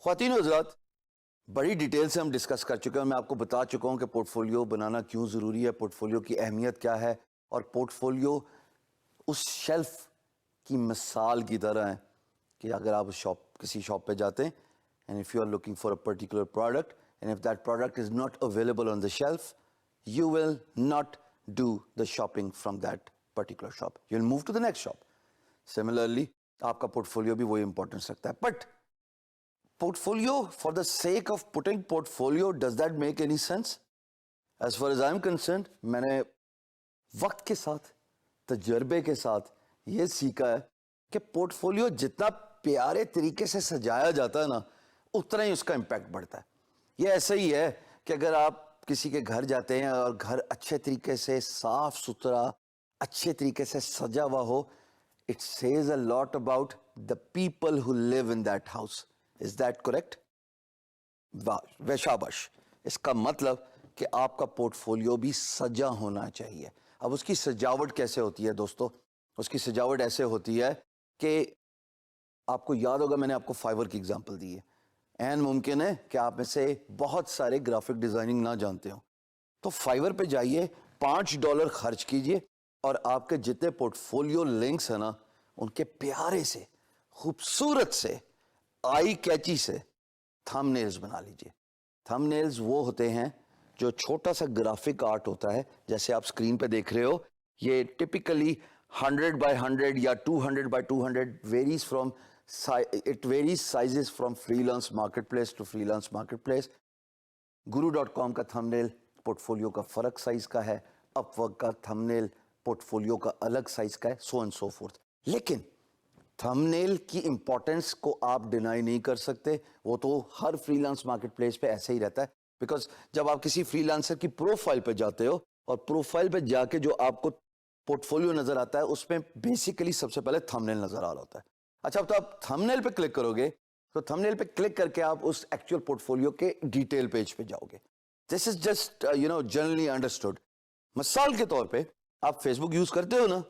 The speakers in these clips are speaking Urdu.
خواتین و حضرات، بڑی ڈیٹیل سے ہم ڈسکس کر چکے ہیں. میں آپ کو بتا چکا ہوں کہ پورٹ فولیو بنانا کیوں ضروری ہے, پورٹ فولیو کی اہمیت کیا ہے, اور پورٹ فولیو اس شیلف کی مثال کی طرح ہے کہ اگر آپ کسی شاپ پہ جاتے ہیں and if you are looking for a particular product and if that product is not available on the shelf, you will not do the shopping from that particular shop. You will move to the next shop. Similarly, آپ کا پورٹ فولیو بھی وہی امپورٹنس رکھتا ہے. But portfolio, for the sake of putting portfolio, does that make any sense? As far as I'm concerned, میں نے وقت کے ساتھ, تجربے کے ساتھ یہ سیکھا ہے کہ پورٹ فولیو جتنا پیارے طریقے سے سجایا جاتا ہے نا, اتنا ہی اس کا امپیکٹ بڑھتا ہے. یہ ایسا ہی ہے کہ اگر آپ کسی کے گھر جاتے ہیں اور گھر اچھے طریقے سے صاف ستھرا, اچھے طریقے سے سجا ہوا ہو, it says a lot about the people who live in that house. Is that correct? شاباش. اس کا مطلب کہ آپ کا پورٹ فولیو بھی سجا ہونا چاہیے. اب اس کی سجاوٹ کیسے ہوتی ہے دوستو؟ اس کی سجاوٹ ایسے ہوتی ہے کہ آپ کو یاد ہوگا میں نے آپ کو فائیور کی اگزامپل دی ہے. این ممکن ہے کہ آپ میں سے بہت سارے گرافک ڈیزائننگ نہ جانتے ہوں, تو فائیور پہ جائیے, $5 خرچ کیجئے اور آپ کے جتنے پورٹ فولیو لنکس ہیں نا, ان کے پیارے سے, خوبصورت سے, آئی کیچی سے تھم نیلز بنا لیجئے. تھم نیلز وہ ہوتے ہیں جو چھوٹا سا گرافک آرٹ ہوتا ہے, جیسے آپ سکرین پہ دیکھ رہے ہو. یہ ٹپیکلی 100x100 یا 200x200 varies from it varies sizes from freelance marketplace to freelance marketplace. guru.com کا تھم نیل پورٹ فولیو کا فرق سائز کا ہے, اپ ورک کا تھم نیل پورٹ فولیو کا الگ سائز کا ہے, سو اینڈ سو فورتھ. لیکن تھم نیل کی امپورٹنس کو آپ ڈینائی نہیں کر سکتے. وہ تو ہر فری لانس مارکیٹ پلیس پہ ایسے ہی رہتا ہے, بیکاز جب آپ کسی فری لانسر کی پروفائل پہ جاتے ہو اور پروفائل پہ جا کے جو آپ کو پورٹ فولیو نظر آتا ہے اس میں بیسیکلی سب سے پہلے تھم نیل نظر آ رہا ہوتا ہے. اچھا, تو آپ تھم نیل پہ کلک کرو گے تو تھم نیل پہ کلک کر کے آپ اس ایکچوئل پورٹ فولیو کے ڈیٹیل پیج پہ جاؤ گے. دس از جسٹ جنرلی انڈرسٹوڈ. مثال کے طور پہ آپ فیس بک یوز کرتے ہو نا,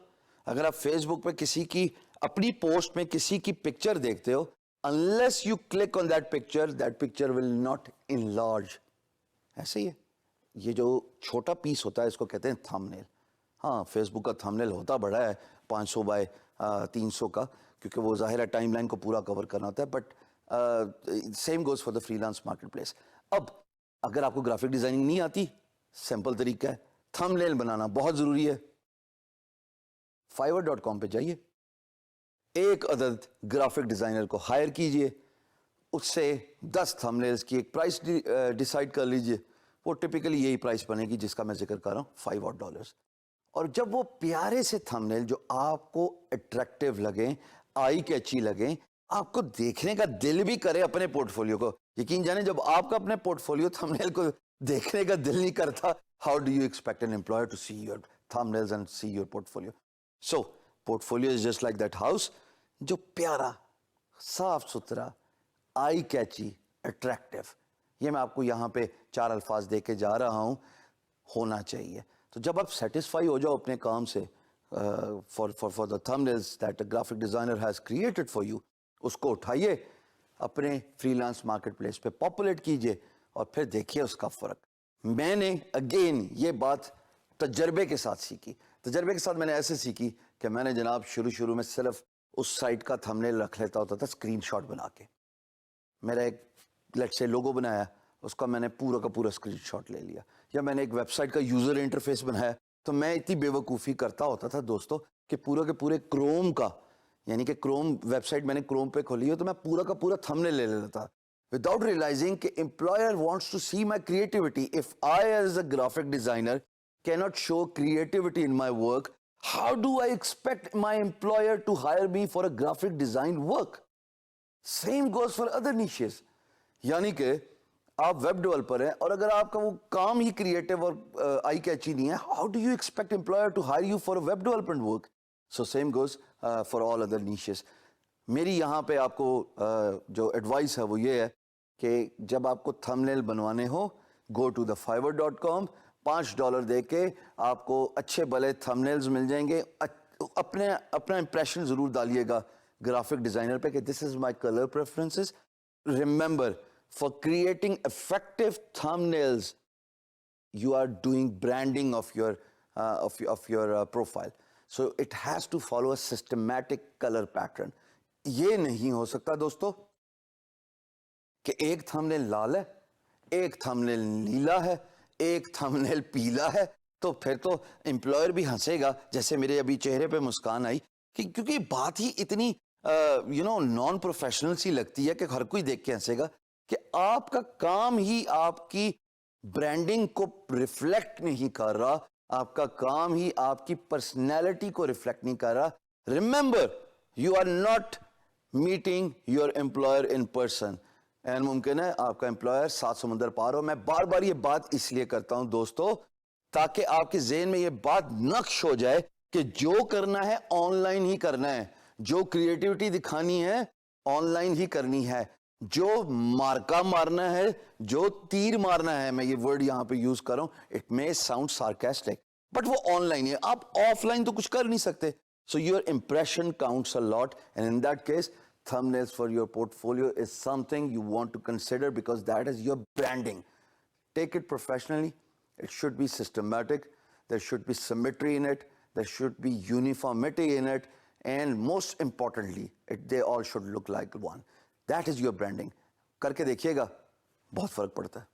اگر آپ فیس بک پہ کسی کی اپنی پوسٹ میں کسی کی پکچر دیکھتے ہو, unless you click on that picture will not enlarge. ایسے ہی ہے, یہ جو چھوٹا پیس ہوتا ہے اس کو کہتے ہیں تھم نیل. ہاں, فیس بک کا تھم نیل ہوتا بڑا ہے, 500x300 کا, کیونکہ وہ ظاہر ہے ٹائم لائن کو پورا کور کرنا ہوتا ہے. But same goes for the free lance market place. اب اگر آپ کو گرافک ڈیزائننگ نہیں آتی, سمپل طریقہ ہے, تھم نیل بنانا بہت ضروری ہے. fiverr.com پہ جائیے, ایک عدد گرافک ڈیزائنر کو ہائر کیجئے, اس سے 10 تھم نیلز کی ایک پرائس ڈیسائیڈ کر لیجئے. وہ ٹپیکلی یہی پرائس بنے گی جس کا میں ذکر کر رہا ہوں, $5. اور جب وہ پیارے سے تھم نیل جو آپ کو اٹریکٹیو لگیں, آئی کیچی لگیں, آپ کو دیکھنے کا دل بھی کرے اپنے پورٹ فولیو کو, یقین جانیں جب آپ کا اپنے پورٹ فولیو تھم نیل کو دیکھنے کا دل نہیں کرتا, how do you expect an employer to see your thumbnails and see your portfolio? So portfolio is just like that house, جو پیارا, صاف ستھرا, آئی کیچی, اٹریکٹیو. یہ میں آپ کو یہاں پہ 4 الفاظ دے کے جا رہا ہوں, ہونا چاہیے. تو جب آپ سیٹسفائی ہو جاؤ اپنے کام سے, for the thumbnails that a graphic designer has created for you, اس کو اٹھائیے, اپنے فری لانس مارکیٹ پلیس پہ پاپولیٹ کیجئے اور پھر دیکھیے اس کا فرق. میں نے اگین یہ بات تجربے کے ساتھ سیکھی. تجربے کے ساتھ میں نے ایسے سیکھی کہ میں نے جناب شروع میں صرف اس سائٹ کا تھم نیل رکھ لیتا ہوتا تھا اسکرین شاٹ بنا کے. میرا ایک لیٹ سے لوگو بنایا, اس کا میں نے پورا کا پورا اسکرین شاٹ لے لیا. یا میں نے ایک ویب سائٹ کا یوزر انٹرفیس بنایا, تو میں اتنی بے وقوفی کرتا ہوتا تھا دوستو کہ پورا کے پورے کروم کا, یعنی کہ کروم ویب سائٹ میں نے کروم پہ کھولی ہے تو میں پورا کا پورا تھم نیل لے لیتا تھا, without realizing کہ employer wants to see my creativity. If I as a graphic designer cannot show creativity in my work, how do I expect my employer to hire me for a graphic design work? Same goes for other niches. یعنی کہ آپ ویب ڈیولپر ہیں اور اگر آپ کا وہ کام ہی کریٹو اور آئی کیچی نہیں ہے, how do you expect employer to hire you for a web development work? So same goes for all other niches. میری یہاں پہ آپ کو جو ایڈوائس ہے وہ یہ ہے کہ جب آپ کو تھم نیل بنوانے ہو, go to the fiverr.com, $5 دے کے آپ کو اچھے بھلے تھم نیلز مل جائیں گے. اپنا امپریشن ضرور ڈالیے گا گرافک ڈیزائنر پہ کہ this is my colour preferences, remember, for creating effective thumbnails, you are doing branding of your profile. So it has to follow a systematic color pattern. یہ نہیں ہو سکتا دوستو کہ ایک تھمبنیل لال ہے, ایک تھمبنیل نیلا ہے, ایک تھمبنیل پیلا ہے, تو پھر تو امپلائر بھی ہنسے گا, جیسے میرے ابھی چہرے پہ مسکان آئی, کیونکہ بات ہی اتنی نان پروفیشنل سی لگتی ہے کہ ہر کوئی دیکھ کے ہنسے گا کہ آپ کا کام ہی آپ کی برانڈنگ کو ریفلیکٹ نہیں کر رہا, آپ کا کام ہی آپ کی پرسنالٹی کو ریفلیکٹ نہیں کر رہا. Remember, you are not meeting your employer in person, and ممکن ہے آپ کا امپلائر 7 سمندر پار ہو. میں بار بار یہ بات اس لیے کرتا ہوں دوستو تاکہ آپ کے ذہن میں یہ بات نقش ہو جائے کہ جو کرنا ہے آن لائن ہی کرنا ہے, جو کریٹیوٹی دکھانی ہے آن لائن ہی کرنی ہے, جو مارکا مارنا ہے, جو تیر مارنا ہے, میں یہ ورڈ یہاں پہ یوز کر رہا ہوں, it may sound sarcastic, but وہ آن لائن ہے, آپ آف لائن تو کچھ کر نہیں سکتے. So your impression counts a lot, and in that case, thumbnails for your portfolio is something you want to consider because that is your branding. Take it professionally. It should be systematic. There should be symmetry in it. There should be uniformity in it. And most importantly, they all should look like one. That is your branding. کرکے دیکھیے گا, بہت فرق پڑتا ہے.